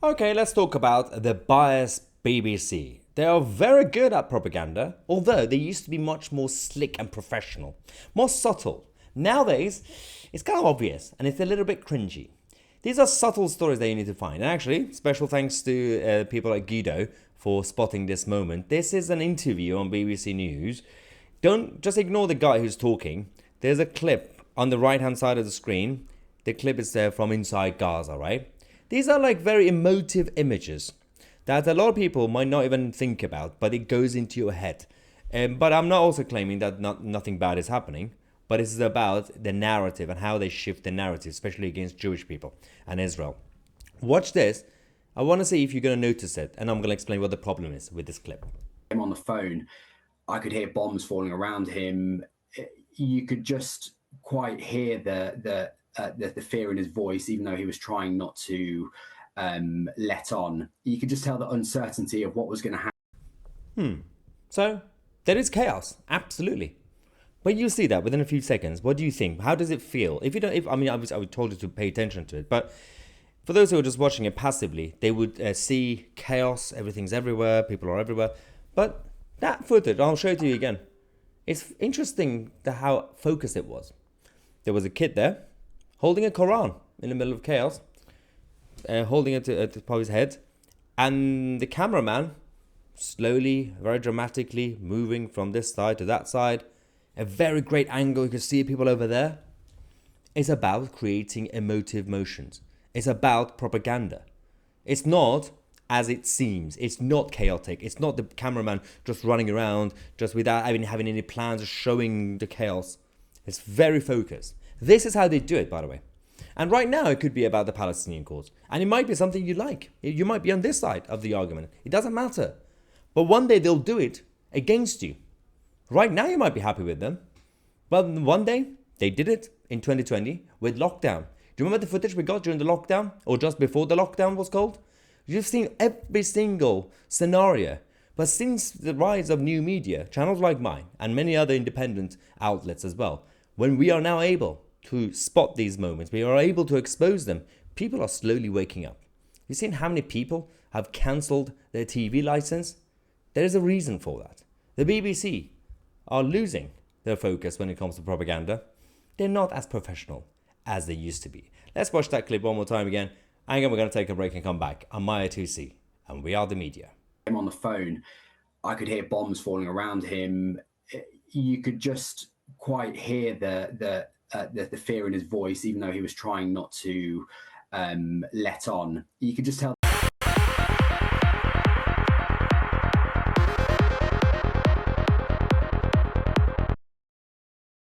Okay, let's talk about the biased BBC. They are very good at propaganda, although they used to be much more slick and professional, more subtle. Nowadays, it's kind of obvious and it's a little bit cringy. These are subtle stories that you need to find. And actually, special thanks to people like Guido for spotting this moment. This is an interview on BBC News. Don't just ignore the guy who's talking. There's a clip on the right hand side of the screen. The clip is there from inside Gaza, right? These are like very emotive images that a lot of people might not even think about, but it goes into your head. But I'm not also claiming that nothing bad is happening, but it's about the narrative and how they shift the narrative, especially against Jewish people and Israel. Watch this. I want to see if you're going to notice it, and I'm going to explain what the problem is with this clip. Him on the phone, I could hear bombs falling around him. You could just quite hear the fear in his voice, even though he was trying not to let on. You could just tell the uncertainty of what was going to happen. So there is chaos, absolutely. But you see that within a few seconds. What do you think? How does it feel? If you don't, if I mean, I would told you to pay attention to it, but for those who are just watching it passively, they would see chaos. Everything's everywhere. People are everywhere. But that footage, I'll show it to you again. It's interesting how focused it was. There was a kid there holding a Quran in the middle of chaos, holding it to the top of his head, and the cameraman slowly, very dramatically moving from this side to that side. A very great angle. You can see people over there. It's about creating emotive motions. It's about propaganda. It's not as it seems. It's not chaotic. It's not the cameraman just running around just without even having any plans of showing the chaos. It's very focused. This is how they do it, by the way. And right now, it could be about the Palestinian cause. And it might be something you like. You might be on this side of the argument. It doesn't matter. But one day they'll do it against you. Right now, you might be happy with them. But one day, they did it in 2020 with lockdown. Do you remember the footage we got during the lockdown? Or just before the lockdown was called? You've seen every single scenario. But since the rise of new media, channels like mine, and many other independent outlets as well, when we are now able to spot these moments, we are able to expose them, people are slowly waking up. You've seen how many people have cancelled their TV license? There is a reason for that. The BBC are losing their focus when it comes to propaganda. They're not as professional as they used to be. Let's watch that clip one more time again, and then we're going to take a break and come back. I'm Maya Tousi, and we are the media. Him on the phone, I could hear bombs falling around him. You could just quite hear the fear in his voice, even though he was trying not to let on. You could just tell